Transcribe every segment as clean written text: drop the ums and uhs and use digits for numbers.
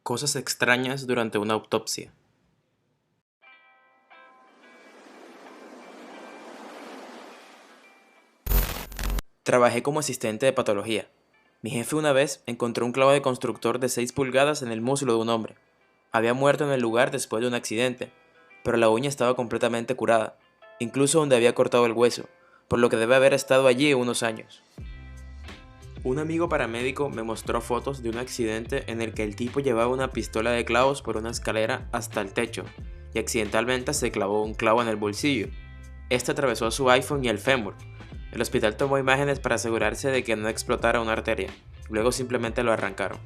Cosas extrañas durante una autopsia. Trabajé como asistente de patología. Mi jefe una vez encontró un clavo de constructor de 6 pulgadas en el muslo de un hombre. Había muerto en el lugar después de un accidente, pero la uña estaba completamente curada, incluso donde había cortado el hueso, por lo que debe haber estado allí unos años. Un amigo paramédico me mostró fotos de un accidente en el que el tipo llevaba una pistola de clavos por una escalera hasta el techo y accidentalmente se clavó un clavo en el bolsillo. Este atravesó su iPhone y el fémur. El hospital tomó imágenes para asegurarse de que no explotara una arteria. Luego simplemente lo arrancaron.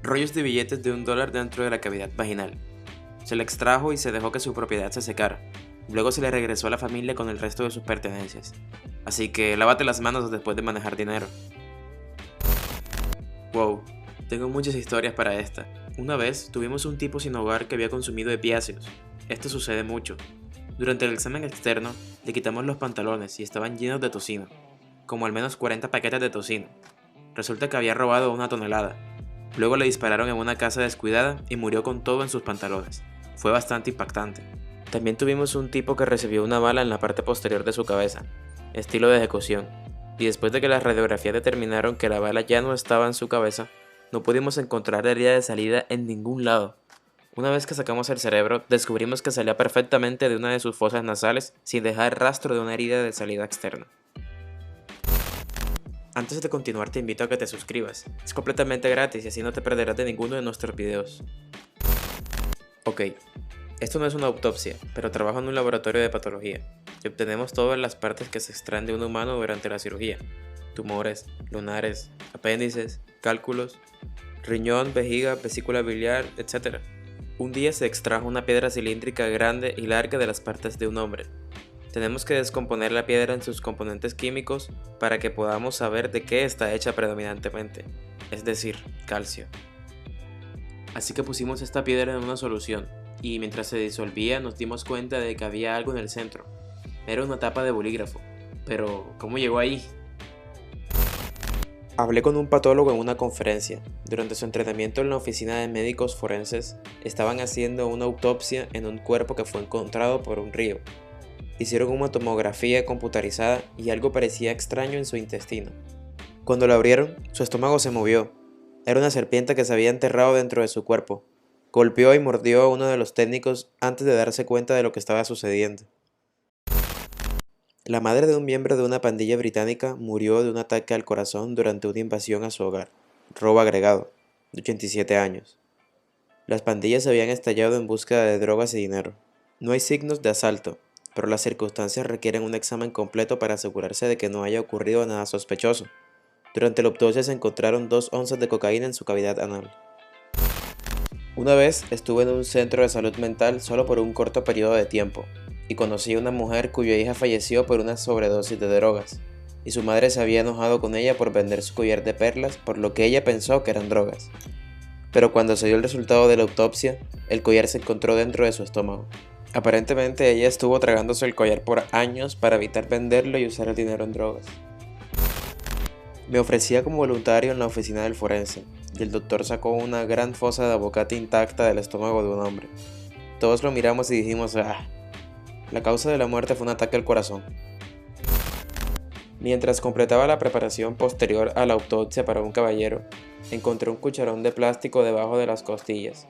Rollos de billetes de $1 dentro de la cavidad vaginal. Se le extrajo y se dejó que su propiedad se secara. Luego se le regresó a la familia con el resto de sus pertenencias. Así que lávate las manos después de manejar dinero. Wow, tengo muchas historias para esta. Una vez tuvimos un tipo sin hogar que había consumido opiáceos. Esto sucede mucho. Durante el examen externo, le quitamos los pantalones y estaban llenos de tocino, como al menos 40 paquetes de tocino. Resulta que había robado 1 tonelada. Luego le dispararon en una casa descuidada y murió con todo en sus pantalones. Fue bastante impactante. También tuvimos un tipo que recibió una bala en la parte posterior de su cabeza, estilo de ejecución, y después de que las radiografías determinaron que la bala ya no estaba en su cabeza, no pudimos encontrar la herida de salida en ningún lado. Una vez que sacamos el cerebro, descubrimos que salía perfectamente de una de sus fosas nasales sin dejar rastro de una herida de salida externa. Antes de continuar te invito a que te suscribas, es completamente gratis y así no te perderás de ninguno de nuestros videos. Ok, esto no es una autopsia, pero trabajo en un laboratorio de patología y obtenemos todas las partes que se extraen de un humano durante la cirugía: tumores, lunares, apéndices, cálculos, riñón, vejiga, vesícula biliar, etc. Un día se extrajo una piedra cilíndrica grande y larga de las partes de un hombre. Tenemos que descomponer la piedra en sus componentes químicos para que podamos saber de qué está hecha predominantemente, es decir, calcio. Así que pusimos esta piedra en una solución, y mientras se disolvía nos dimos cuenta de que había algo en el centro. Era una tapa de bolígrafo, pero ¿cómo llegó ahí? Hablé con un patólogo en una conferencia. Durante su entrenamiento en la oficina de médicos forenses, estaban haciendo una autopsia en un cuerpo que fue encontrado por un río. Hicieron una tomografía computarizada y algo parecía extraño en su intestino. Cuando lo abrieron, su estómago se movió. Era una serpiente que se había enterrado dentro de su cuerpo. Golpeó y mordió a uno de los técnicos antes de darse cuenta de lo que estaba sucediendo. La madre de un miembro de una pandilla británica murió de un ataque al corazón durante una invasión a su hogar, robo agregado, de 87 años. Las pandillas habían estallado en búsqueda de drogas y dinero. No hay signos de asalto, pero las circunstancias requieren un examen completo para asegurarse de que no haya ocurrido nada sospechoso. Durante la autopsia se encontraron 2 onzas de cocaína en su cavidad anal. Una vez estuve en un centro de salud mental solo por un corto periodo de tiempo, y conocí a una mujer cuya hija falleció por una sobredosis de drogas, y su madre se había enojado con ella por vender su collar de perlas por lo que ella pensó que eran drogas. Pero cuando se dio el resultado de la autopsia, el collar se encontró dentro de su estómago. Aparentemente ella estuvo tragándose el collar por años para evitar venderlo y usar el dinero en drogas. Me ofrecía como voluntario en la oficina del forense, y el doctor sacó una gran fosa de aguacate intacta del estómago de un hombre. Todos lo miramos y dijimos, ¡ah! La causa de la muerte fue un ataque al corazón. Mientras completaba la preparación posterior a la autopsia para un caballero, encontré un cucharón de plástico debajo de las costillas.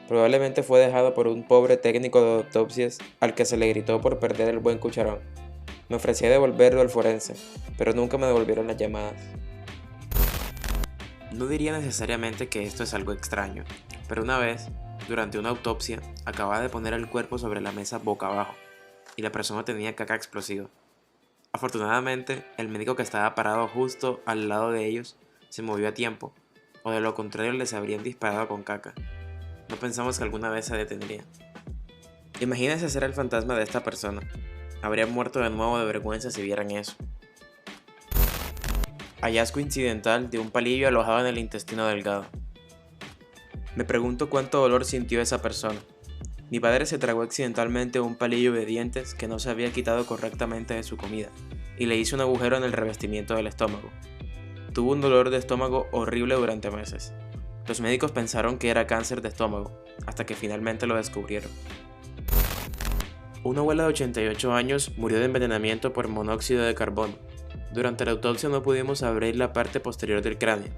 Probablemente fue dejado por un pobre técnico de autopsias al que se le gritó por perder el buen cucharón. Me ofrecí a devolverlo al forense, pero nunca me devolvieron las llamadas. No diría necesariamente que esto es algo extraño, pero una vez, durante una autopsia, acababa de poner el cuerpo sobre la mesa boca abajo, y la persona tenía caca explosiva. Afortunadamente, el médico que estaba parado justo al lado de ellos se movió a tiempo, o de lo contrario les habrían disparado con caca. No pensamos que alguna vez se detendría. Imagínense ser el fantasma de esta persona. Habrían muerto de nuevo de vergüenza si vieran eso. Hallazgo incidental de un palillo alojado en el intestino delgado. Me pregunto cuánto dolor sintió esa persona. Mi padre se tragó accidentalmente un palillo de dientes que no se había quitado correctamente de su comida, y le hizo un agujero en el revestimiento del estómago. Tuvo un dolor de estómago horrible durante meses. Los médicos pensaron que era cáncer de estómago, hasta que finalmente lo descubrieron. Una abuela de 88 años murió de envenenamiento por monóxido de carbono. Durante la autopsia no pudimos abrir la parte posterior del cráneo.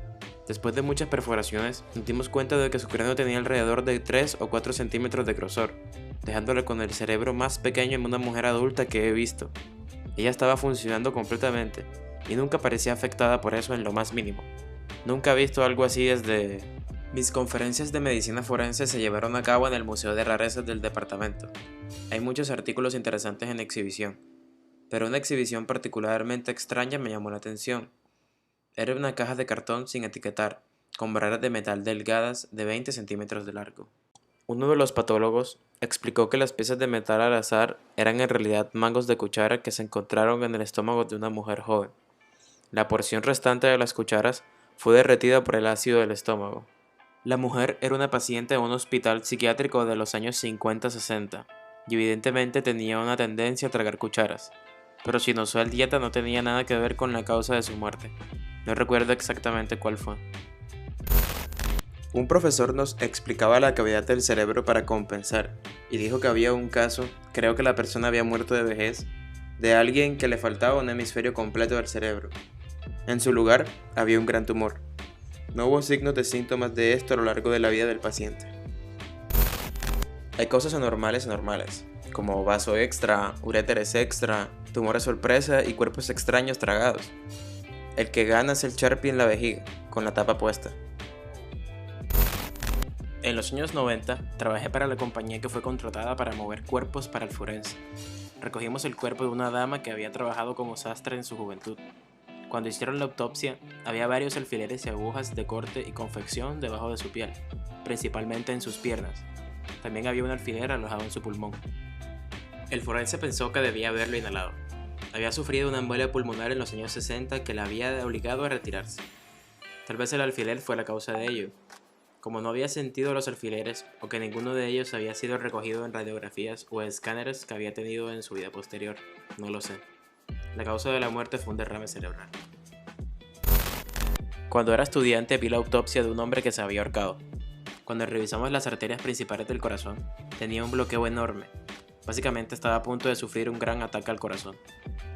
Después de muchas perforaciones, nos dimos cuenta de que su cráneo tenía alrededor de 3 o 4 centímetros de grosor, dejándole con el cerebro más pequeño en una mujer adulta que he visto. Ella estaba funcionando completamente, y nunca parecía afectada por eso en lo más mínimo. Nunca he visto algo así desde... Mis conferencias de medicina forense se llevaron a cabo en el Museo de Rarezas del departamento. Hay muchos artículos interesantes en exhibición, pero una exhibición particularmente extraña me llamó la atención. Era una caja de cartón sin etiquetar, con barreras de metal delgadas de 20 centímetros de largo. Uno de los patólogos explicó que las piezas de metal al azar eran en realidad mangos de cuchara que se encontraron en el estómago de una mujer joven. La porción restante de las cucharas fue derretida por el ácido del estómago. La mujer era una paciente de un hospital psiquiátrico de los años 50-60 y evidentemente tenía una tendencia a tragar cucharas, pero su inusual dieta no tenía nada que ver con la causa de su muerte. No recuerdo exactamente cuál fue. Un profesor nos explicaba la cavidad del cerebro para compensar y dijo que había un caso, creo que la persona había muerto de vejez, de alguien que le faltaba un hemisferio completo del cerebro. En su lugar había un gran tumor. No hubo signos de síntomas de esto a lo largo de la vida del paciente. Hay cosas anormales, como vaso extra, uréteres extra, tumores sorpresa y cuerpos extraños tragados. El que gana es el Sharpie en la vejiga, con la tapa puesta. En los años 90, trabajé para la compañía que fue contratada para mover cuerpos para el forense. Recogimos el cuerpo de una dama que había trabajado como sastre en su juventud. Cuando hicieron la autopsia, había varios alfileres y agujas de corte y confección debajo de su piel, principalmente en sus piernas. También había un alfiler alojado en su pulmón. El forense pensó que debía haberlo inhalado. Había sufrido una embolia pulmonar en los años 60 que la había obligado a retirarse. Tal vez el alfiler fue la causa de ello. Como no había sentido los alfileres o que ninguno de ellos había sido recogido en radiografías o escáneres que había tenido en su vida posterior, no lo sé. La causa de la muerte fue un derrame cerebral. Cuando era estudiante vi la autopsia de un hombre que se había ahorcado. Cuando revisamos las arterias principales del corazón, tenía un bloqueo enorme. Básicamente estaba a punto de sufrir un gran ataque al corazón.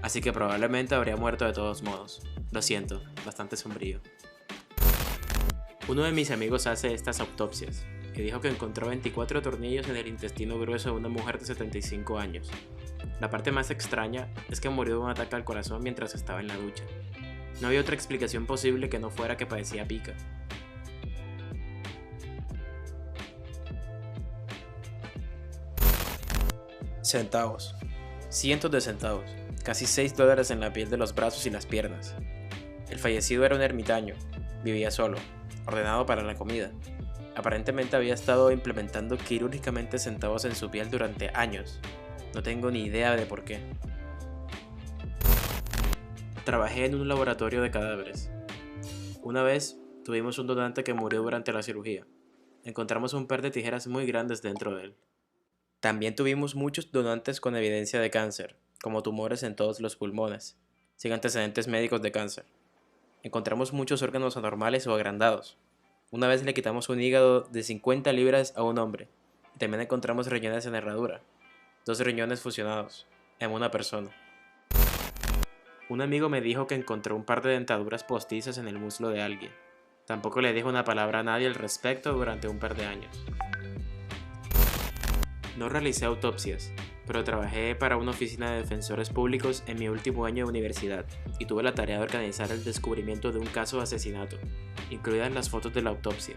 Así que probablemente habría muerto de todos modos. Lo siento, bastante sombrío. Uno de mis amigos hace estas autopsias y dijo que encontró 24 tornillos en el intestino grueso de una mujer de 75 años. La parte más extraña es que murió de un ataque al corazón mientras estaba en la ducha. No había otra explicación posible que no fuera que padecía pica. Centavos. Cientos de centavos. Casi $6 en la piel de los brazos y las piernas. El fallecido era un ermitaño. Vivía solo, ordenado para la comida. Aparentemente había estado implementando quirúrgicamente centavos en su piel durante años. No tengo ni idea de por qué. Trabajé en un laboratorio de cadáveres. Una vez tuvimos un donante que murió durante la cirugía. Encontramos un par de tijeras muy grandes dentro de él. También tuvimos muchos donantes con evidencia de cáncer, como tumores en todos los pulmones, sin antecedentes médicos de cáncer. Encontramos muchos órganos anormales o agrandados. Una vez le quitamos un hígado de 50 libras a un hombre, y también encontramos riñones en herradura, 2 riñones fusionados, en una persona. Un amigo me dijo que encontró un par de dentaduras postizas en el muslo de alguien. Tampoco le dijo una palabra a nadie al respecto durante un par de años. No realicé autopsias, pero trabajé para una oficina de defensores públicos en mi último año de universidad y tuve la tarea de organizar el descubrimiento de un caso de asesinato, incluidas las fotos de la autopsia.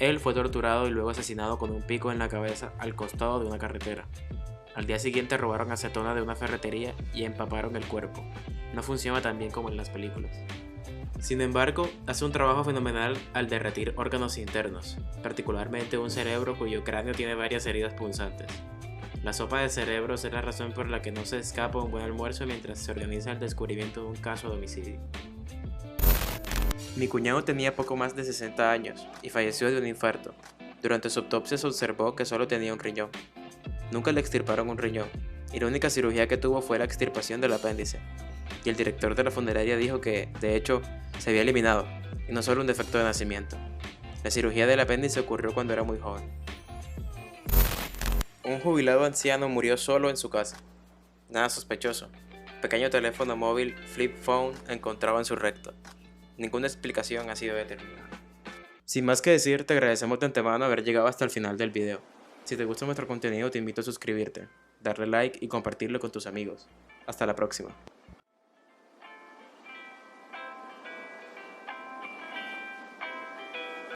Él fue torturado y luego asesinado con un pico en la cabeza al costado de una carretera. Al día siguiente robaron acetona de una ferretería y empaparon el cuerpo. No funciona tan bien como en las películas. Sin embargo, hace un trabajo fenomenal al derretir órganos internos, particularmente un cerebro cuyo cráneo tiene varias heridas punzantes. La sopa de cerebros es la razón por la que no se escapa un buen almuerzo mientras se organiza el descubrimiento de un caso de homicidio. Mi cuñado tenía poco más de 60 años y falleció de un infarto. Durante su autopsia se observó que solo tenía un riñón. Nunca le extirparon un riñón, y la única cirugía que tuvo fue la extirpación del apéndice. Y el director de la funeraria dijo que, de hecho, se había eliminado, y no solo un defecto de nacimiento. La cirugía del apéndice ocurrió cuando era muy joven. Un jubilado anciano murió solo en su casa. Nada sospechoso. Pequeño teléfono móvil flip phone encontrado en su recto. Ninguna explicación ha sido determinada. Sin más que decir, te agradecemos de antemano haber llegado hasta el final del video. Si te gusta nuestro contenido, te invito a suscribirte, darle like y compartirlo con tus amigos. Hasta la próxima.